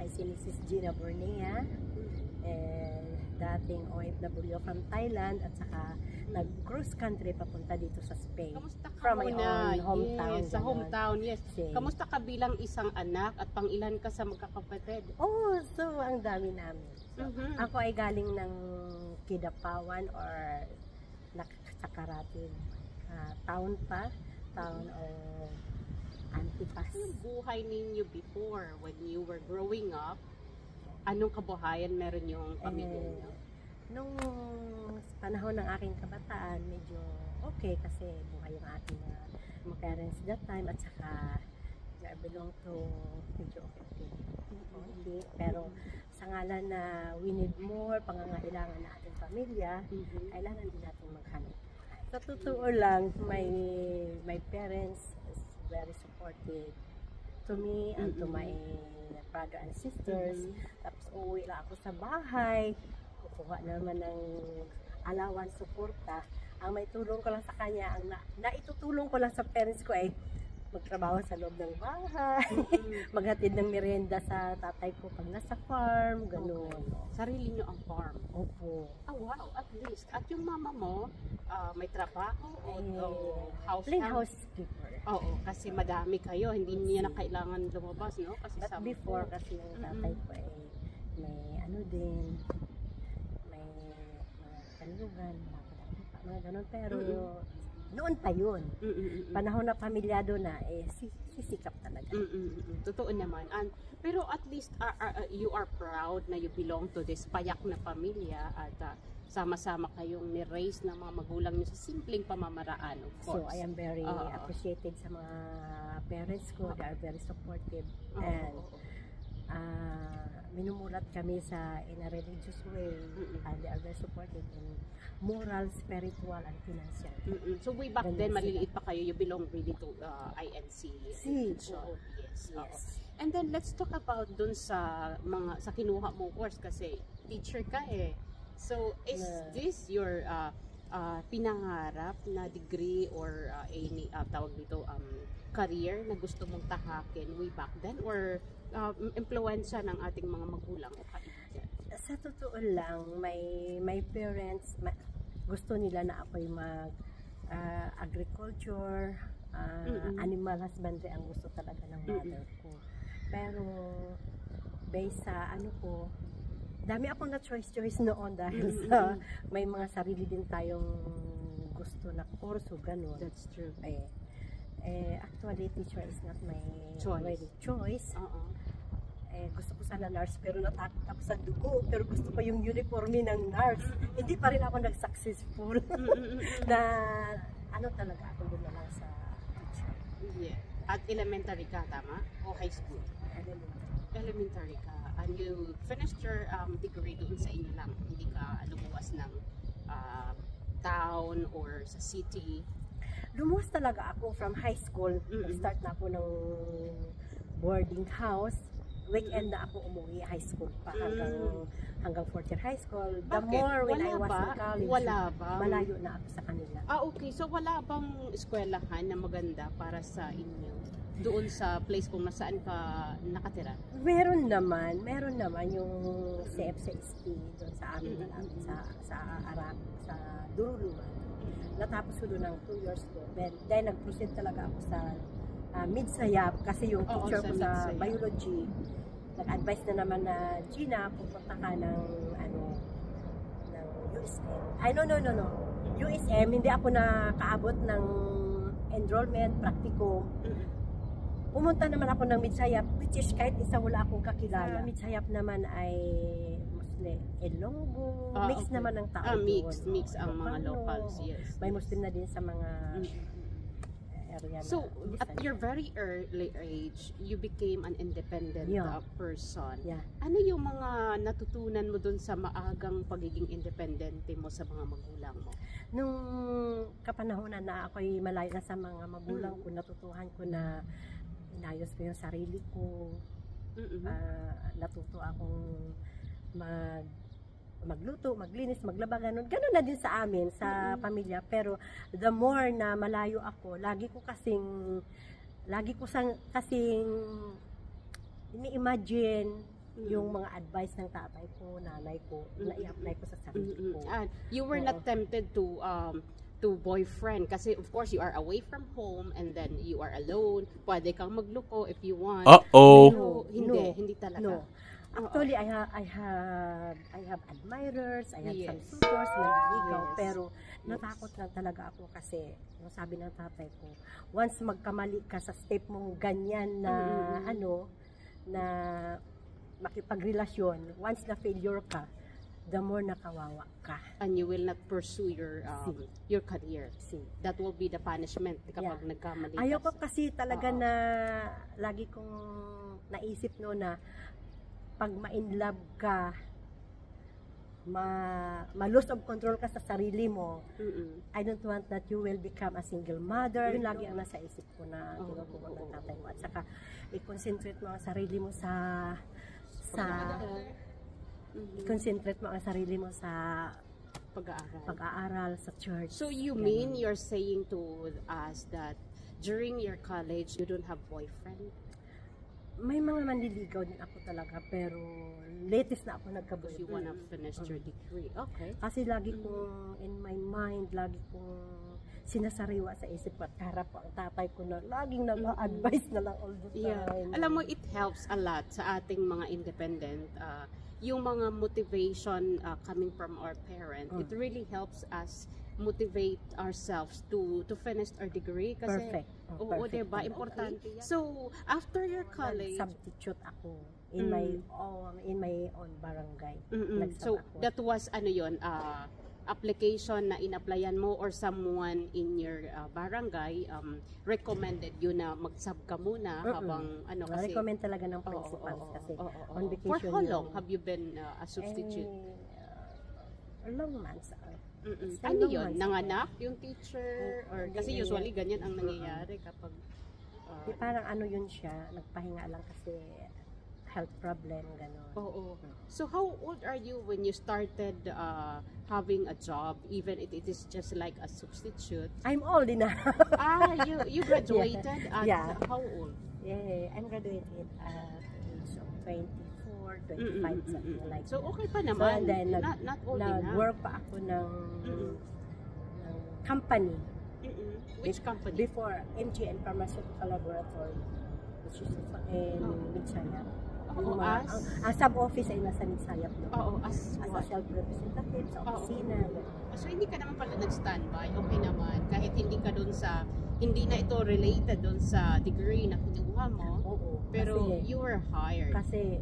ay si Mrs. Gina Bornea, dating OFW from Thailand, at saka nag-cross country papunta dito sa Spain. Kamusta ka From my muna? own hometown. Yes, sa hometown, yes. Kasi, Kamusta ka bilang isang anak at pangilan ka sa magkakapatid? oh, so ang dami namin. So, ako ay galing ng Kidapawan or Nakakarating town of Antipas. Anong buhay ninyo before when you were growing up? Anong kabuhayan meron yung pamilya niyo? Nung panahon ng aking kabataan, medyo okay kasi buhay yung aking mga parents that time, at saka I belong to medyo okay. Hindi, pero sa ngalan na we need more pangangailangan na ating pamilya, kailangan din natin maghanap. Sa totoo lang, my parents is very supportive to me and to my brother and sisters. Tapos uuwi lang ako sa bahay, kukuha naman ng allowance, suporta. Ang may tulong ko lang sa kanya, ang naitutulong ko lang sa parents ko ay magtrabaho sa loob ng bahay, maghatid ng merienda sa tatay ko pag nasa farm, gano'n. Okay. Sarili nyo ang farm? Opo. Oh, wow, at least. At yung mama mo, may trabaho o Plain housekeeper. Oo, kasi madami kayo, hindi niya na kailangan lumabas, no? Kasi But before, kasi yung tatay ko ay may ano din, may mga kanlugan, mga ganun, pero noon pa yun. Panahon na pamilyado na, sisikap talaga. Totoo naman. Pero at least you are proud na you belong to this payak na pamilya at sama-sama kayong ni-raise ng mga magulang niyo sa simpleng pamamaraan, of course. So, I am very appreciated sa mga parents ko. They are very supportive. And minumulat kami in a religious way, and they are very supportive in moral, spiritual, and financial. So way back then, maliliit pa kayo, you belong really to INC. Yes. And then let's talk about dun sa kinuha mo course, kasi teacher ka eh. So is this your pinangarap na degree or any tawag dito career na gusto mong tahakin way back then, or impluwensya ng ating mga magulang o kaibigan? Sa totoo lang, my parents gusto nila na ako'y agriculture, animal husbandry ang gusto talaga ng mother ko. Pero based sa dami akong na choice noon dahil sa may mga sarili din tayong gusto na kurso, ganun. That's true. Actually, teacher is not my choice. Gusto ko sana nurse, pero natakot ako sa dugo. Pero gusto ko yung uniforme ng nurse. Hindi pa rin ako nag-successful. Na talaga ako doon na lang sa teacher. Yeah. At elementary ka, tama? O high school? Elementary ka. And you finished your degree doon sa inyo lang. Hindi ka lumuwas ng town or sa city? Lumuwas talaga ako from high school. Start na ako ng boarding house. Weekend na ako umuwi, high school pa hanggang fourth year high school. The more when I was in college, malayo na ako sa kanila. Okay. So wala bang eskwelahan na maganda para sa inyo doon sa place kung nasaan ka nakatira? Meron naman yung CFCST doon sa amin, sa Arab, sa Duruluman. Natapos ko doon ng 2 years ko. Then nag-proceed talaga ako sa Midsayap, kasi yung teacher ko sa biology nag-advise na naman na Gina, pupunta ka ng USM. No. USM, hindi ako nakaabot ng enrollment, practicum. Pumunta naman ako ng Midsayap, which is kahit isa wala akong kakilala. Midsayap naman ay Muslim, Ilonggo, mix naman ng tao. Mix ang mga locals, yes. May Muslim na din sa mga area. So, at your very early age, you became an independent person. Yeah. Ano yung mga natutunan mo dun sa maagang pagiging independente mo sa mga magulang mo? Nung kapanahonan na ako'y malayo na sa mga magulang ko, natutuhan ko na inayos ko yung sarili ko. Natuto akong magluto, maglinis, maglaba, ganun na din sa amin, sa pamilya. Pero the more na malayo ako, lagi ko kasing ini-imagine yung mga advice ng tatay ko, nanay ko, na i-apply ko sa sarili ko. And you were not tempted to boyfriend kasi of course you are away from home and then you are alone. Pwede kang magloko if you want. No, Hindi talaga. No. Actually, I have admirers, I have some suitors, manliligaw, pero natakot lang talaga ako kasi sabi ng tatay ko, once magkamali ka sa step mong ganyan na na makipagrelasyon, once na failure ka, the more nakawawa ka. And you will not pursue your career. That will be the punishment kapag nagkamali ka. Ayoko kasi talaga na lagi kong naisip no na pag ma-in love ka, ma-lose of control ka sa sarili mo, I don't want that you will become a single mother. Yun lagi ang nasa isip ko na tinutukoy ng tatay mo. At saka, i-concentrate mo ang sarili mo i-concentrate mo ang sarili mo sa pag-aaral sa church. So you mean you're saying to us that during your college, you don't have boyfriend? May mga manliligaw din ako talaga, pero latest na ako nagka-boyfriend. You wanna finish your degree. Okay. Kasi lagi kong, in my mind, lagi kong sinasariwa sa isip ko at harap ko ang tatay ko na laging nag-advise na lang all the time. Alam mo, it helps a lot sa ating mga independent. Yung mga motivation coming from our parent, it really helps us motivate ourselves to finish our degree kasi oo, diba, importante yan. So after your college, substitute ako in my own barangay. So that was application na in-applyan mo or someone in your barangay recommended you na mag-sub ka muna habang kasi recommend talaga ng principals kasi on vacation. For how long have you been a substitute? Long months. Ano yun? Nanganak yung teacher? Or kasi usually ganyan ang nangyayari kapag parang yun siya, nagpahinga lang kasi health problem, gano'n. So how old are you when you started having a job, even if it is just like a substitute? I'm old enough. You graduated at how old? I'm graduated at age of 25, something like so okay pa that. naman. So, and then not old enough. Nag-work pa ako ng company. Which company? Before, MGN Pharmaceutical Laboratory, which is in Midsayap. Ang sub-office ay nasa Midsayap. As a self-representative sa opisina. So hindi ka naman pala nag-standby, okay naman. Kahit hindi na ito related doon sa degree na kinuha mo. Pero kasi, you were hired. Kasi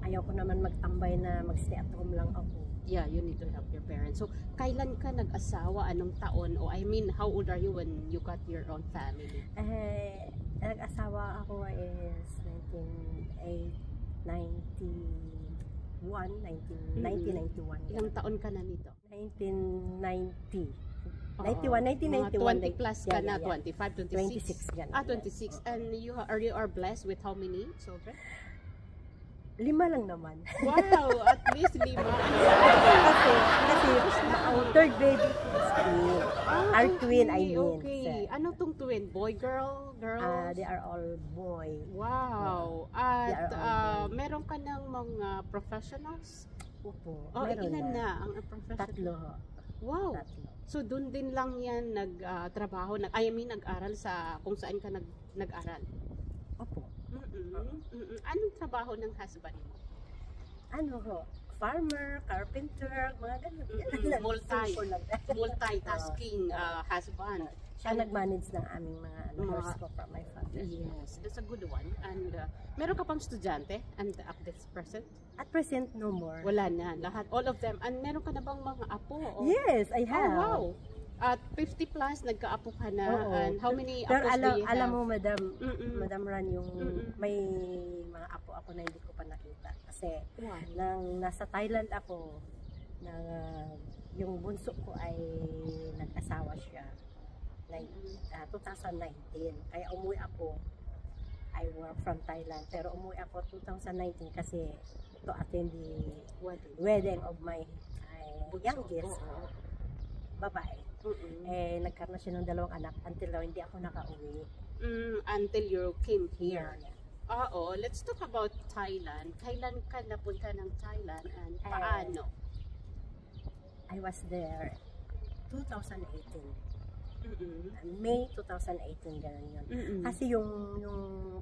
ayaw ko naman magtambay na mag-stay at home lang ako. Yeah, you need to help your parents. So, kailan ka nag-asawa? Anong taon? O I mean, how old are you when you got your own family? Nag-asawa ako is 1991. Ilang taon ka na nito? 1990. 20 plus ka na, 25, 26. 26. And you are blessed with how many children? 5 lang naman. Wow, at least 5. Kasi ang third baby ko is twin. Our twin, I mean. Okay. Ano tong twin? Boy, girl? Girls? They are all boy. Wow. At meron ka ng mga professionals? Opo. Ilan na ang professional? 3. Wow. 3. So doon din lang yan nag-trabaho, nag-aral sa kung saan ka nag-aral? Opo. Anong trabaho ng husband mo? Farmer, carpenter, mga ganun. Multitasking husband. Siya nag-manage ng aming mga house ko from my father. Yes, that's a good one. And meron ka pang estudyante and at this present? At present, no more. Wala na, lahat, all of them. And meron ka na bang mga apo? Yes, I have. Oh, wow. At 50 plus, nagka-apo ka na. And how many pero apos do you have? Alam mo, Madam Ran, yung may mga apo ako na hindi ko pa nakita. Kasi nang nasa Thailand ako, yung bunso ko ay nag-asawa siya. 2019. Kaya umuwi ako. I work from Thailand. Pero umuwi ako 2019 kasi to attend the wedding of my youngest babae. Nagkaroon na siya ng 2 anak until now hindi ako nakauwi. Until you came here. Oo, let's talk about Thailand. Kailan ka napunta ng Thailand and paano? I was there 2018. Mm-mm. May 2018, ganun yun. Mm-mm. Kasi yung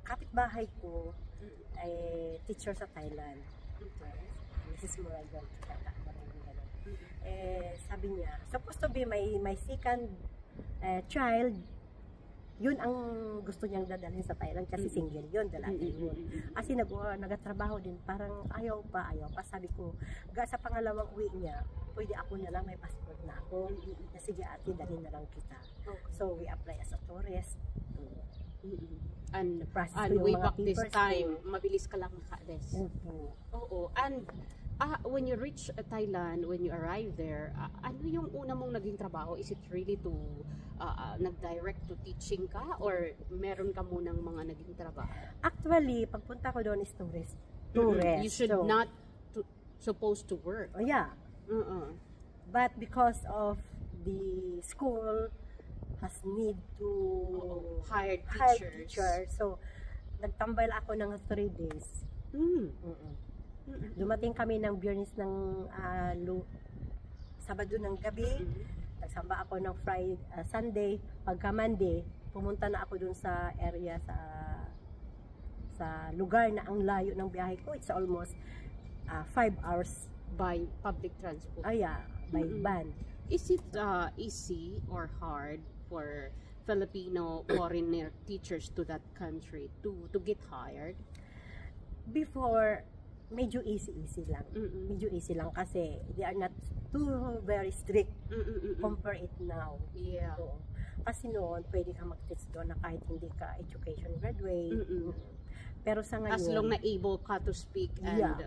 kapitbahay ko ay teacher sa Thailand. Mrs. Moragon. Sabi niya, supposed to be my second child, yun ang gusto niyang dadalhin sa Thailand kasi single yun, dalaga yun. Kasi nagatrabaho din, parang ayaw pa. Sabi ko, sa pangalawang uwi niya, pwede ako na lang, may passport na ako. Sige ate, dalhin na lang kita. So we apply as a tourist. And yung way mga back this papers time, ko. mabilis ka lang maka-des. Oo. And when you reach Thailand, when you arrive there, ano yung una mong naging trabaho? Is it really to nag-direct to teaching ka or meron ka munang mga naging trabaho? Actually, pagpunta ko doon is tourist. You should not supposed to work. Oh yeah. But because of the school has need to hire teachers. So nagtambay ako ng 3 days. Dumating kami ng Biyernes ng Sabado ng gabi. Nagsamba ako ng Sunday. Pagka Monday, pumunta na ako dun sa area sa lugar na ang layo ng biyahe ko. It's almost 5 hours. By public transport? By van. Is it easy or hard for Filipino foreigner teachers to that country to get hired? Before, medyo easy lang. Medyo easy lang kasi they are not too very strict compare it now. Yeah. So, kasi noon, pwede ka mag-teach doon na kahit hindi ka education graduate. Pero sa ngayon, as long na able ka to speak and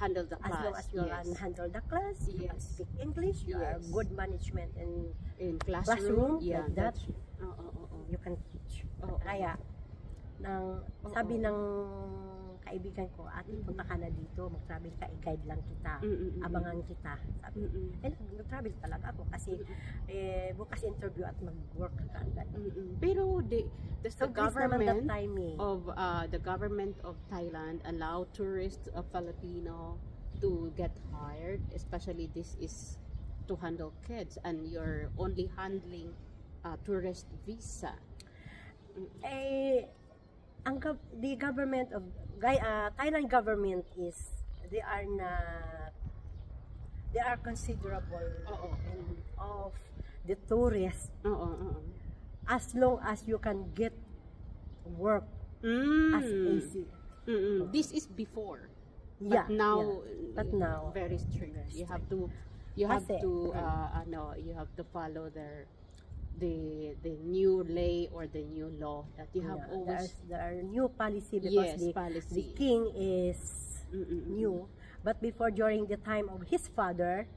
handle the class. As long as you can handle the class, you can speak English, you are good management in classroom, like that, you can teach. Kaya, sabi ng kaibigan ko, ate, punta ka na dito, mag-travel ka, i-guide lang kita, abangan kita. Sabi, nag-travel talaga ako kasi bukas interview at mag-work ka agad. Pero does the government the government of Thailand allow tourists of Filipino to get hired, especially this is to handle kids and you're only handling tourist visa? The government of Thailand government is they are considerable of the tourists as long as you can get work as easy. This is before, but now very strict. You have to follow the new lay or the new law that you have always. There are new policy because the king is new, but before, during the time of his father,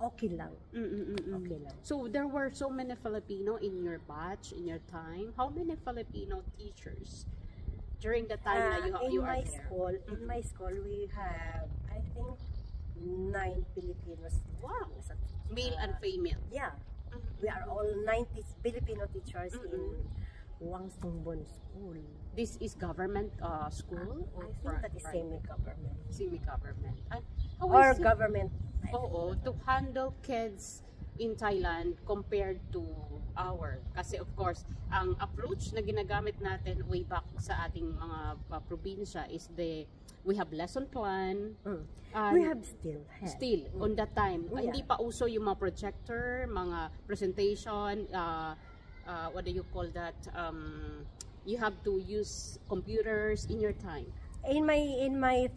okay lang. Okay lang. So there were so many Filipino in your batch, in your time. How many Filipino teachers during the time that you are there? In my school, we have, I think, 9 Filipinos. Wow. Male and female. Yeah. We are all 90 Filipino teachers in Wang Songbon School. This is government school? I think that is semi-government. Semi-government. Or government. To handle kids in Thailand compared to kasi of course, ang approach na ginagamit natin way back sa ating mga probinsya is we have lesson plan. We have still on that time. Hindi pa uso yung mga projector, mga presentation, what do you call that? You have to use computers in your time. In my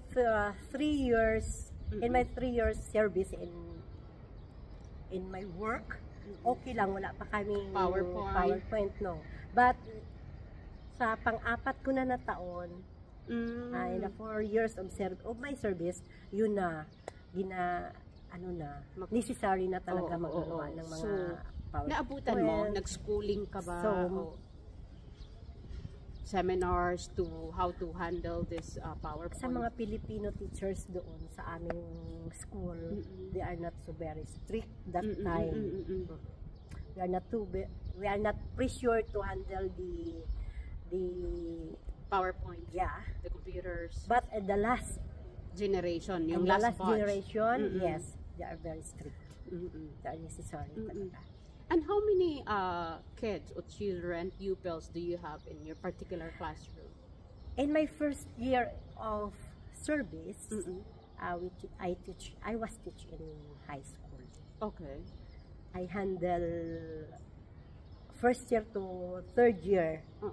3 years service in my work, okay lang, wala pa kaming PowerPoint, no. But sa pang-apat ko na taon, in the 4 years of my service, yun na, necessary na talaga magawa ng mga PowerPoint. Naabutan mo, nag-schooling ka ba? Seminars to how to handle this PowerPoint? Sa mga Filipino teachers doon sa aming school, they are not so very strict that time. We are not pressured to handle the PowerPoint, yeah. the computers. But the last Generation, yung the last last batch. generation, Mm-mm. yes, they are very strict. Mm-mm. They are necessary Mm-mm. talaga. And how many kids or children, pupils do you have in your particular classroom? In my first year of service, Mm-mm. I was teaching in high school. Okay. I handle first year to third year Uh-uh.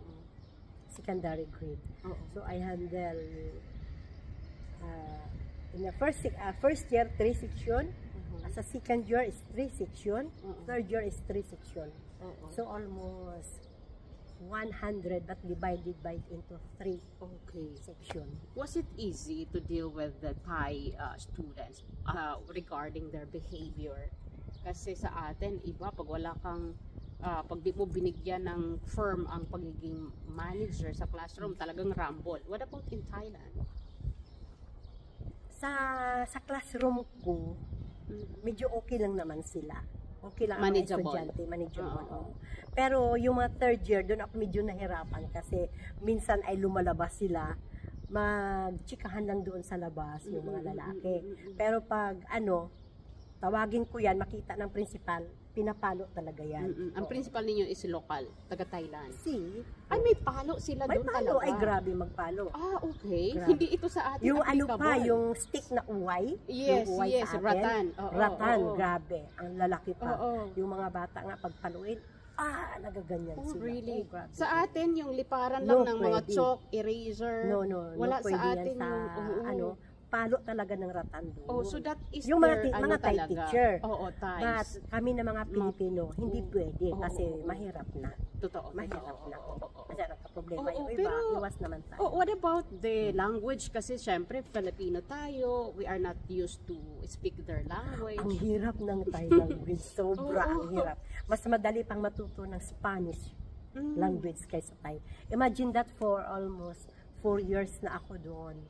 secondary grade. Uh-uh. So I handle in the first year 3 section. Uh-huh. As a second year is 3 section. Third year is 3 section. Uh-uh. So almost 100 but divided by into 3 Okay. section. Was it easy to deal with the Thai students regarding their behavior? Kasi sa atin, iba, pag wala kang, pag di mo binigyan ng firm ang pagiging manager sa classroom, talagang rumble. What about in Thailand? Sa classroom ko, medyo okay lang naman sila. Okay lang ang mga Manageable. estudyante, manageable. Oo. Oo. Pero yung mga third year, doon ako medyo nahirapan kasi minsan ay lumalabas sila, magchikahan lang doon sa labas yung mga lalaki. Pero pag tawagin ko yan, makita ng principal, pinapalo talaga yan. Ang Oo. principal ninyo is local, taga Thailand. Si, Ay, may palo sila may doon palo, talaga. ay grabe magpalo. Ah, okay. Grabe. Hindi ito sa atin Yung ano applicable. pa, yung stick na uway. Yes, yung uway yes, sa atin, ratan. Oo, ratan, oo. grabe. Ang lalaki pa. Oo. Yung mga bata nga pagpaluin, nagaganyan Oh, sila. really? Oh, grabe. Sa atin, yung liparan No, lang ng mga pwede. chalk, eraser. No, Wala pwede sa atin yan sa, yung, palo talaga ng ratan doon. Oh, so that is yung mga, their, mga Thai talaga. teacher. Oo, But Thais. kami na mga Pilipino, hindi Oo. pwede Oo, kasi oo, oo. mahirap na. Totoo. Mahirap na. Kasi nagka-problema Oo, yung iba, pero- iwas naman tayo. Oh, what about the language? Kasi syempre, Filipino tayo. We are not used to speak their language. Ang hirap ng Thai language. Sobra Oo. ang hirap. Mas madali pang matuto ng Spanish Mm. language kaysa Thai. Imagine that for almost 4 years na ako doon.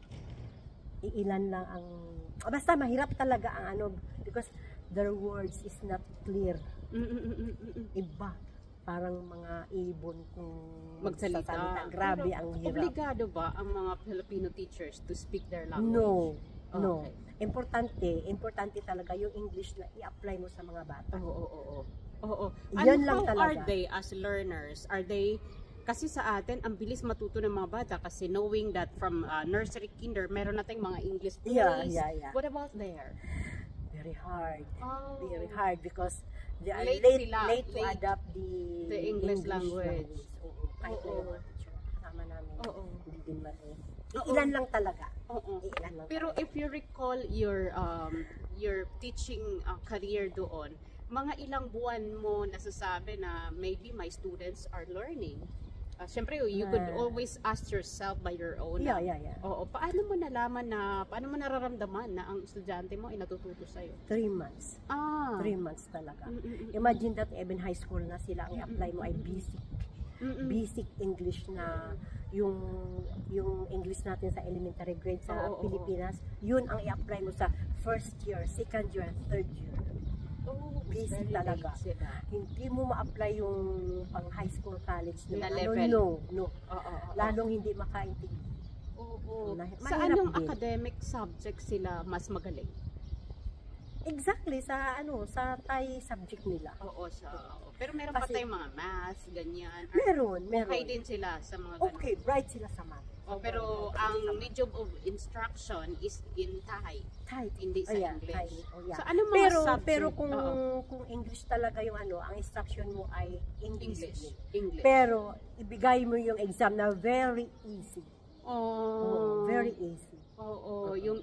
Iilan lang ang... Basta mahirap talaga ang because their words is not clear. Iba. Parang mga ibon kung Magsalita. Grabe Pero ang hirap. Obligado ba ang mga Filipino teachers to speak their language? No. No. Okay. Importante talaga yung English na i-apply mo sa mga bata. Oo. Yan And lang how are talaga. they as learners? Are they, kasi sa atin, ang bilis matuto ng mga bata kasi knowing that from nursery, kinder, meron nating mga English plays. Yeah. What about there? Very hard. Oh. Very hard because they are Late late sila, to late. adapt The English language. Oo. Kahit na Oo. yung mga teacher kasama namin, Oo. hindi din marunong. Oo. Ilan lang talaga. Oo. Ilan lang Pero talaga. if you recall your teaching career doon, mga ilang buwan mo nasasabi na maybe my students are learning. Siyempre, you could always ask yourself by your own. Yeah. Oo, paano mo nararamdaman na ang estudyante mo ay natututo sa'yo? 3 months. 3 months talaga. Imagine that even high school na sila, ang i-apply mo ay basic English na yung English natin sa elementary grade sa Oo. Pilipinas, yun ang i-apply mo sa first year, second year, third year. Oh, Basic very talaga. late sila. Hindi mo ma-apply yung pang high school, college Na na level. no. Oo. Lalong hindi makaintindi. Oo. Sa Mahirap anong din. academic subject sila mas magaling? Exactly sa Thai subject nila. Pero meron pa Kasi- tayong mga math, ganyan. Meron. Okay din sila sa mga ganun. Okay, bright sila sa math. Pero ang medium of instruction is in Thai, Thai. hindi sa English. Thai. So anong mga subject? Pero kung Oo. kung English talaga yung ang instruction mo ay English. English. Pero ibigay mo yung exam na very easy. Very easy. Oo, yung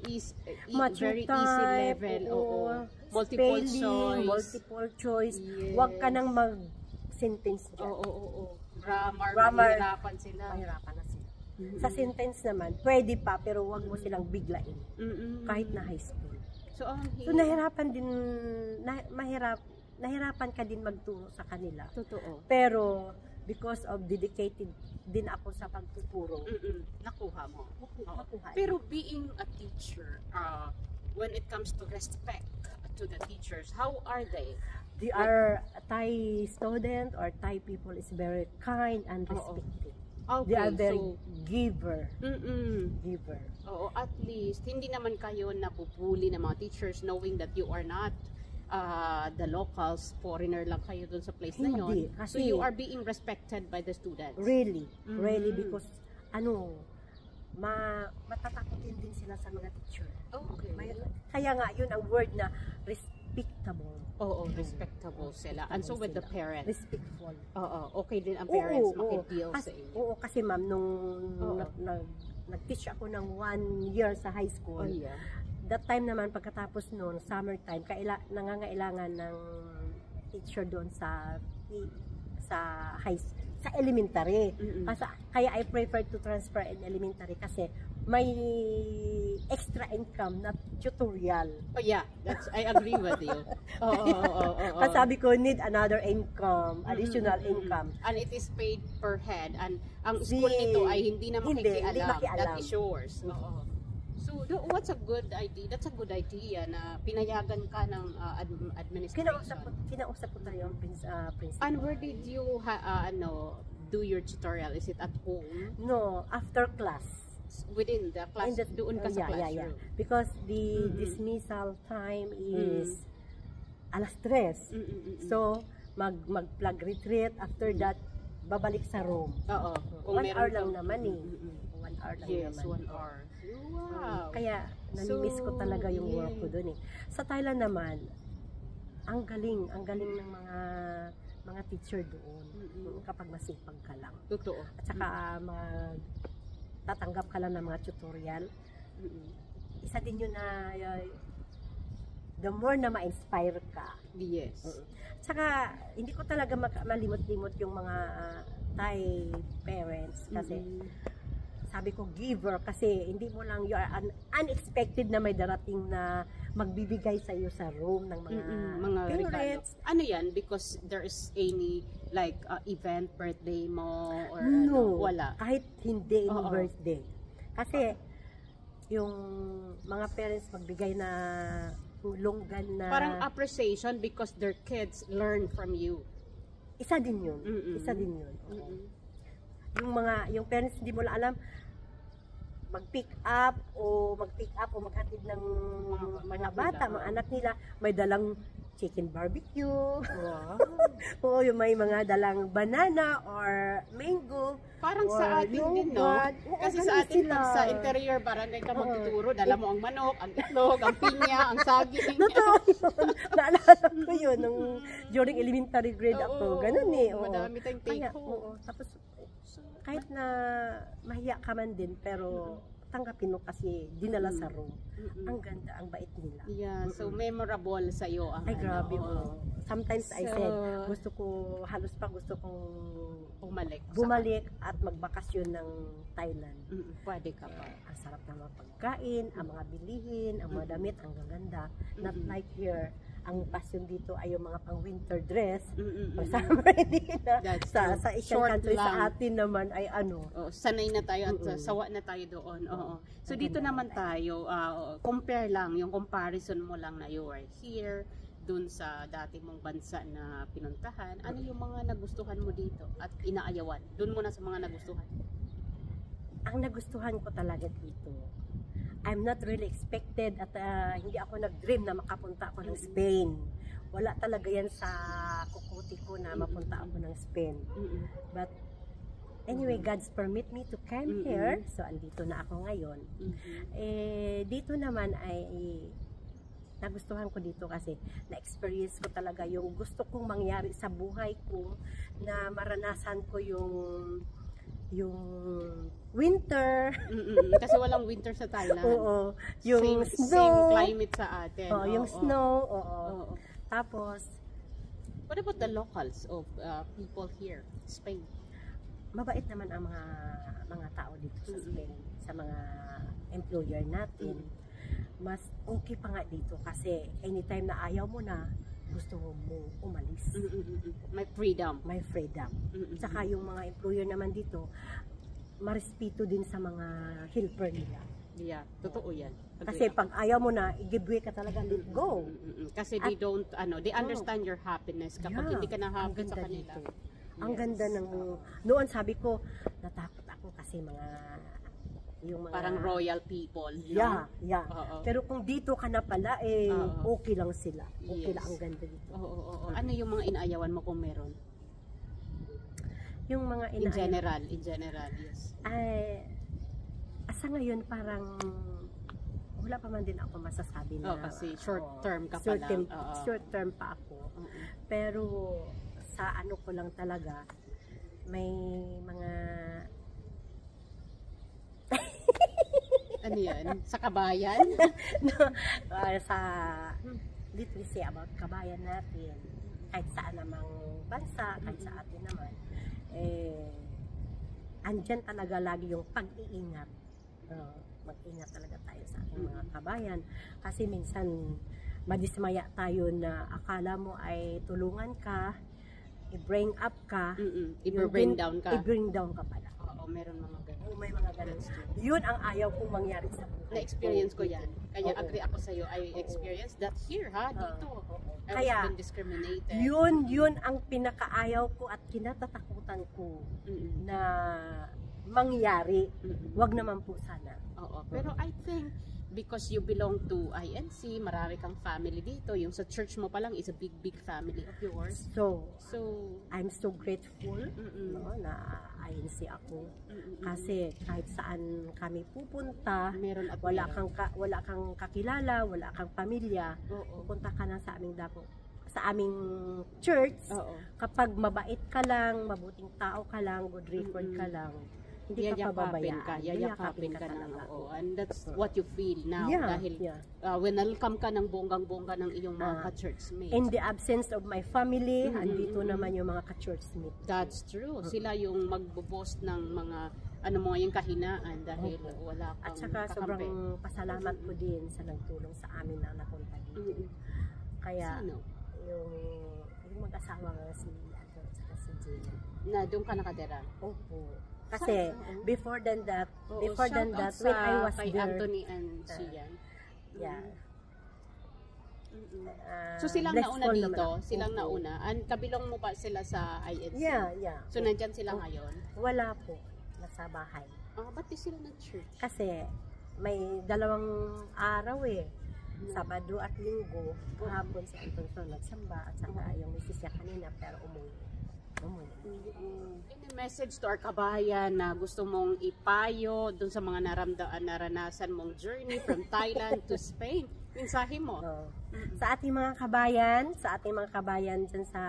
Matching very easy type, level. oo. Oo. Multiple Spelling, choice. multiple choice. Yes. Huwag ka nang mag-sentence dyan. Oo. Grammar, Grammar. mahirapan sila. Mahirapan na sila. Sa sentence naman, pwede pa, pero huwag mo silang biglain. Kahit na high school. So, So, nahirapan din, nahirapan ka din magturo sa kanila. Totoo. Pero, because of dedicated din ako sa pagtuturo, Nakuha mo. nakuha. Pero being a teacher, when it comes to respect to the teachers, how are they? They are Thai student or Thai people is very kind and respectful. Okay, They are very so giver. mm-mm. Giver. Oo, at least hindi naman kayo napupuli ng mga teachers knowing that you are not the locals, foreigner lang kayo dun sa place na Hindi, yun. So kasi- you are being respected by the students. Really. Mhm. Really, because matatakotin din sila sa mga teacher. Okay. Kaya nga, yun ang word na respectable. Oo, respectable sila. And so with the Sila. parents, Respectful. okay din ang parents Oo, makideal Kasi, sa inyo. oo, kasi ma'am, nung Oo. nag-teach ako ng 1 year sa high school, Oh, yeah. that time naman, pagkatapos noon, summertime, nangangailangan ng teacher doon sa sa elementary. Mm-mm. Kaya I prefer to transfer in elementary kasi may extra income na tutorial. Oh yeah, I agree with you. Oo. Kasi sabi ko, need another income, additional income. And it is paid per head. And ang school nito ay hindi na Hindi makikialam. makialam. That is yours. Oo. So, what's a good idea? That's a good idea na pinayagan ka ng administration. Kinausap ko tayo ang principal. And where did you do your tutorial? Is it at home? No, after class. Within the class? Doon ka sa classroom? Because the dismissal time is alas 3. So, mag-plug retreat. After that, babalik sa room. Oo. 1 hour lang naman eh. 1 hour lang Yes, naman. 1 hour. Wow. Kaya, nami-miss ko talaga yung work ko doon eh. Sa Thailand naman, ang galing ng mga teacher doon. Kapag masipag ka lang. Totoo. At saka, tatanggap ka lang ng mga tutorial. Isa din yun na the more na ma-inspire ka. Yes. Tsaka, hindi ko talaga malimot-limot yung mga Thai parents kasi sabi ko giver kasi hindi mo lang, you are unexpected na may darating na magbibigay sa iyo sa room ng mga parents. Regalo. Ano yan? Because there is any like event, birthday mo or No, wala? kahit hindi yung birthday. Kasi yung mga parents magbigay na tulungan na parang appreciation because their kids learn from you. Isa din yun. Isa din yun. Yung parents hindi mo lang alam mag-pick up o maghatid ng mga bata, mga anak nila, may dalang chicken barbecue. Wow. O yung may mga dalang banana or mango. Parang or sa atin din, no? Kasi sa atin, pag sa interior barangay ka magtuturo, dala mo ang manok, ang itlog, ang pinya, ang saging. Totoo yun. Naalala ko yun during elementary grade ako. Ganun eh. Madami tayong take home. Tapos, kahit na mahiya ka man din, pero tanggapin mo kasi dinala sa room. Ang ganda, ang bait nila. Yeah, so memorable sa iyo ang ay, grabe mo. Sometimes I said, halos gusto kong bumalik at magbakasyon ng Thailand. Pwede ka pa. Ang sarap ng mga pagkain, ang mga bilihin, ang mga damit, ang gaganda. Not like here, ang pasyon dito ay yung mga pang winter dress, pang summer hindi na. Sa Asian country sa atin naman ay sanay na tayo at sawa na tayo doon. So dito naman tayo, compare lang, yung comparison mo lang na you are here, dun sa dati mong bansa na pinuntahan. Ano yung mga nagustuhan mo dito at inaayawan? Dun muna sa mga nagustuhan. Ang nagustuhan ko talaga dito, I'm not really expected at hindi ako nag-dream na makapunta ako ng Spain. Wala talaga yan sa kukuti ko na mapunta ako ng Spain. But anyway, God's permit me to come here. So, andito na ako ngayon. Dito naman ay nagustuhan ko dito kasi na-experience ko talaga yung gusto kong mangyari sa buhay ko, na maranasan ko yung winter. Kasi walang winter sa Thailand. Oo. Yung snow. Same climate sa atin. Yung snow. Tapos, what about the locals of people here, Spain? Mabait naman ang mga tao dito sa Spain, sa mga employer natin. Mas okay pa nga dito kasi anytime na ayaw mo na, gusto mo umalis. May freedom. May freedom. Tsaka yung mga employer naman dito, marespeto din sa mga helper nila. Yeah, totoo yan. Kasi pag ayaw mo na, i-give way ka talaga, let go. Kasi they don't, they understand your happiness kapag hindi ka na happy sa kanila. Ang ganda ng, noon sabi ko, natakot kasi yung mga parang royal people, no? Yeah. Oo. Pero kung dito ka na pala, okay lang sila. Okay lang, ang ganda dito. Oo. Ano yung mga inaayawan mo kung meron? Yung mga In general, yes. Ay, asa ngayon parang wala pa man din ako masasabi na. Kasi short term ka pa lang. Short term pa ako. Pero sa ano ko lang talaga, may mga ano yan? Sa kabayan? sa literacy about kabayan natin, kahit saan namang bansa, kahit sa atin naman, andyan talaga lagi yung pag-iingat. Mag-ingat talaga tayo sa ating mga kabayan. Kasi minsan, madismaya tayo na akala mo ay tulungan ka, i-bring up ka, i-bring down ka. I-bring down ka pala. Oo, meron mga ganun. May mga ganun. Yun ang ayaw kong mangyari sa buhay. Na-experience ko yan. Kaya agree ako sa'yo. I experienced that here, dito. I was been discriminated. Yun ang pinakaayaw ko at kinatatakutan ko na mangyari. Wag naman po sana. Oo. Pero I think, because you belong to INC, marami kang family dito. Yung sa church mo pa lang is a big family of yours. So I'm so grateful na INC ako. Kasi kahit saan kami pupunta, wala kang kakilala, wala kang pamilya, pupunta ka na sa aming church. Kapag mabait ka lang, mabuting tao ka lang, good record ka lang, hindi ka pababayaan. Yayakapin ka na. And that's what you feel now. Dahil welcome ka ng bonggang-bongga ng iyong mga ka-churchmates. In the absence of my family, andito naman yung mga ka-churchmates. That's true. Sila yung magbo-boast ng mga yung kahinaan dahil wala kang at saka sobrang pasalamat ko din sa nagtulong sa amin na napunta dito. Kaya yung mag-asawa nga si Jenny. Na doon ka nakatira? Opo. Kasi before than that, when I was kay there, Anthony and Sian. So silang nauna dito, silang nauna. And kabilong mo pa sila sa INC? Yeah. So nandyan sila ngayon? Wala po, nasa bahay. Ba't di sila nag-church? Kasi may 2 araw Sabado at Linggo, kahapon si Antonio nagsamba at saka yung misis niya kanina pero umuwi. Any message to our kabayan na gusto mong ipayo dun sa mga naranasan mong journey from Thailand to Spain? Mensahe mo. Sa ating mga kabayan dyan sa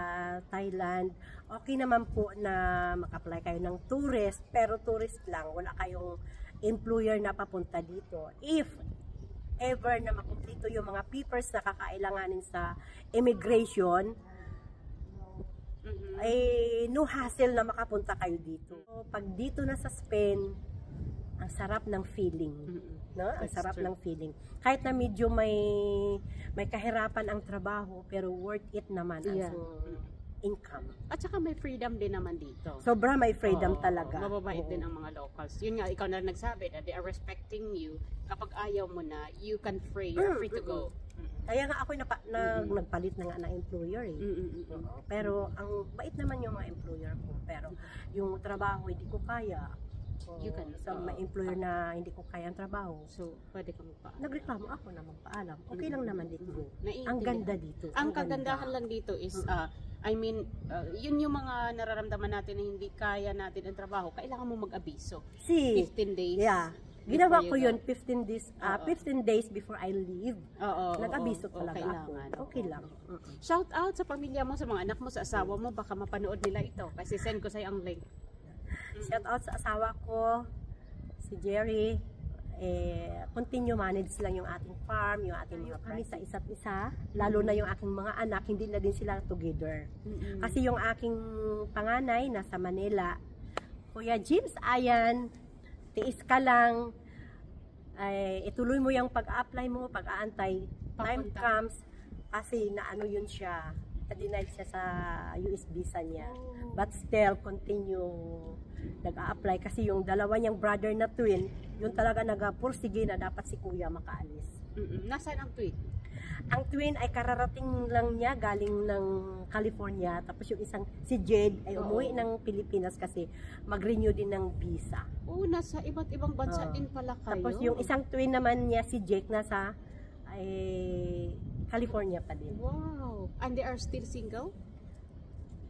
Thailand, okay naman po na mag-apply kayo ng tourist, pero tourist lang, wala kayong employer na papunta dito. If ever na makumpleto yung mga papers na kakailanganin sa immigration, ay no hassle na makapunta kayo dito. So, pag dito na sa Spain, ang sarap ng feeling. No? Ang sarap ng feeling. Kahit na medyo may kahirapan ang trabaho, pero worth it naman ang income. At saka may freedom din naman dito. Sobra may freedom talaga. Mababait din ang mga locals. Yun nga, ikaw na nagsabi na they are respecting you. Kapag ayaw mo na, you can free. You're free to go. Kaya nga ako nagpalit na nga ng employer Pero ang bait naman yung mga employer ko. Pero yung trabaho hindi ko kaya. May employer na hindi ko kaya ang trabaho. So, pwede kang magpaalam. Nagreklamo ako na magpaalam. Okay lang naman dito. Ang ganda dito. Ang kagandahan lang dito is, yun yung mga nararamdaman natin na hindi kaya natin ang trabaho. Kailangan mo mag-abiso. 15 days. Yeah. Ginawa ko yun 15 days before I leave. Nag-abiso talaga ako. Okay lang. Shout out sa pamilya mo, sa mga anak mo, sa asawa mo, baka mapanood nila ito. Kasi send ko sa'yo ang link. Shout out sa asawa ko, si Jerry. Continue manage lang yung ating farm, yung ating mga kami sa isa't isa. Lalo na yung aking mga anak, hindi na din sila together. Kasi yung aking panganay nasa Manila, Kuya James, ayan, tiis ka lang, ituloy mo yung pag-apply mo, pag-aantay, time comes, kasi naano yun siya, na-denied siya sa US visa niya. But still, continue nag-a-apply kasi yung dalawa niyang brother na twin, yun talaga nag-pursige na dapat si kuya makaalis. Nasaan ang twin? Ang twin ay kararating lang niya galing ng California. Tapos yung isang si Jade ay umuwi ng Pilipinas kasi mag-renew din ng visa. Oh, nasa iba't ibang bansa din pala kayo. Tapos yung isang twin naman niya si Jake nasa California pa din. Wow. And they are still single?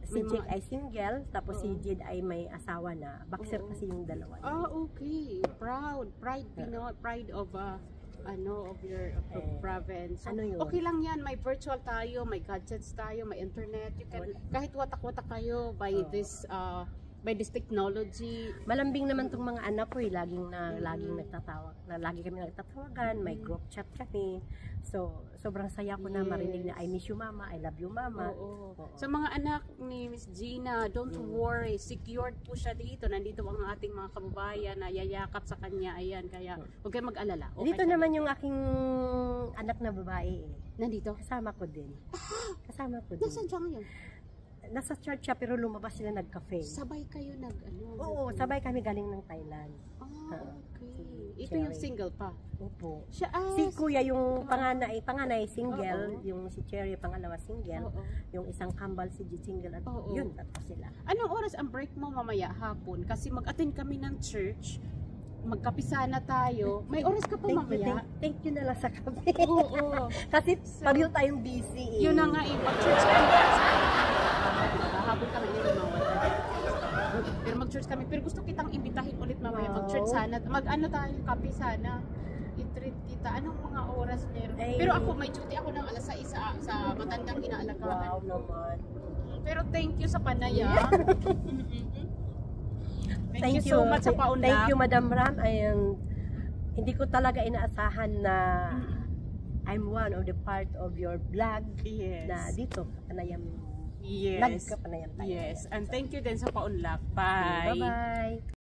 Si Jake ay single, tapos si Jade ay may asawa na. Boxer kasi yung dalawa. Ah, okay. Pride Pinoy, pride of of your province. So, Ano yun? okay lang yan, may virtual tayo, may gadgets tayo, may internet. You can, kahit watak-watak kayo by this technology. Malambing naman tong mga anak ko laging nagtatawag, lagi kami nagtatawagan, may group chat kami. So, sobrang saya ko na marinig na I miss you mama, I love you mama. Oo. Sa mga anak ni Miss Gina, don't worry, secured po siya dito. Nandito ang ating mga kababayan na yayakap sa kanya. Ayan, kaya huwag kayong mag-alala. Okay, dito naman yung aking anak na babae Nandito? Kasama ko din. Kasama ko din. Nasaan siya ngayon? Nasa church siya pero lumabas sila nag-cafe. Sabay kayo Oo, sabay kami galing ng Thailand. Okay. Si Ito yung Cherry. single pa. Opo. Siya, Si Kuya yung panganay single, yung si Cherry pangalawa single, yung isang kambal si G single at yun tatlo sila. Anong oras ang break mo mamaya hapon? Kasi mag-attend kami ng church, magkapisana tayo. May oras ka pa mamaya? Thank you na lang sa kape. Oo. Kasi pareho tayong busy. Yun na nga eh, mag-church kami. Habol kami ni Mama. Pero mag-church kami. Pero gusto kitang imbitahin ulit mamaya. Mag-church sana. Mag-ano tayo, kape sana. I-treat kita. Anong mga oras meron? Pero ako, may duty ako ng alas 6 sa matandang inaalagaan. Wow naman. Pero thank you sa panaya. Thank you so much sa paunlak. Thank you, Madam Ram. Hindi ko talaga inaasahan na I'm one of the part of your vlog na dito, Panayam. Yes. Vlog ka, Panayam tayo. Yes. And thank you din sa paunlak. Bye. Bye-bye.